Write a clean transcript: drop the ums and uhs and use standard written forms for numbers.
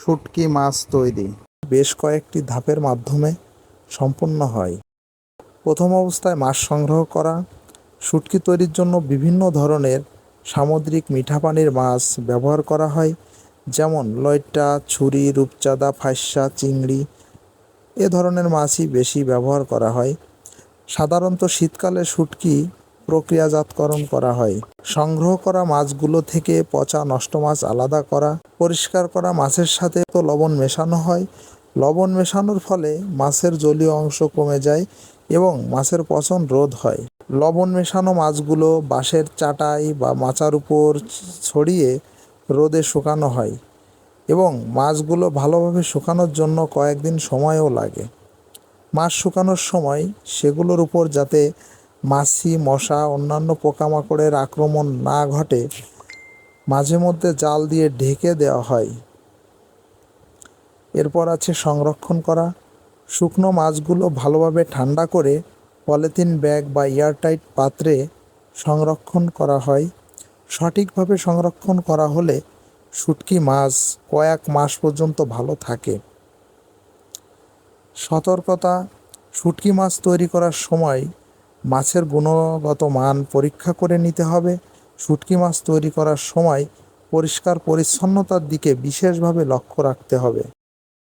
শুটকি মাছ তৈরি বেশ কয়েকটি ধাপের মাধ্যমে সম্পন্ন হয়। প্রথম অবস্থায় মাছ সংগ্রহ করা। শুটকি তৈরির জন্য বিভিন্ন ধরনের সামুদ্রিক মিঠা পানির মাছ ব্যবহার করা হয়, যেমন লইট্টা, ছুরি, রূপচাঁদা, ফাইসা, চিংড়ি এ ধরনের মাছই বেশি ব্যবহার করা হয়। সাধারণত শীতকালে শুটকি প্রক্রিয়াজাতকরণ করা হয়। সংগ্রহ করা মাছগুলো থেকে পচা নষ্ট মাছ আলাদা করা, পরিষ্কার করা মাছের সাথে তো লবণ মেশানো হয়। লবণ মেশানোর ফলে মাছের জলীয় অংশ কমে যায় এবং মাছের পচন রোধ হয়। লবণ মেশানো মাছগুলো বাঁশের চাটাই বা মাচার উপর ছড়িয়ে রোদে শুকানো হয় এবং মাছগুলো ভালোভাবে শুকানোর জন্য কয়েকদিন সময়ও লাগে। মাছ শুকানোর সময় সেগুলোর উপর যাতে মাছি, মশা, অন্যান্য পোকামাকড়ের আক্রমণ না ঘটে মাঝে মধ্যে জাল দিয়ে ঢেকে দেওয়া হয়। এরপর আছে সংরক্ষণ করা। শুকনো মাছগুলো ভালোভাবে ঠান্ডা করে পলিথিন ব্যাগ বা এয়ারটাইট পাত্রে সংরক্ষণ করা হয়। সঠিকভাবে সংরক্ষণ করা হলে শুটকি মাছ কয়েক মাস পর্যন্ত ভালো থাকে। সতর্কতা: শুটকি মাছ তৈরি করার সময় মাছের গুণগত মান পরীক্ষা করে নিতে হবে। শুটকি মাছ তৈরি করার সময় পরিষ্কার পরিচ্ছন্নতার দিকে বিশেষভাবে লক্ষ্য রাখতে হবে।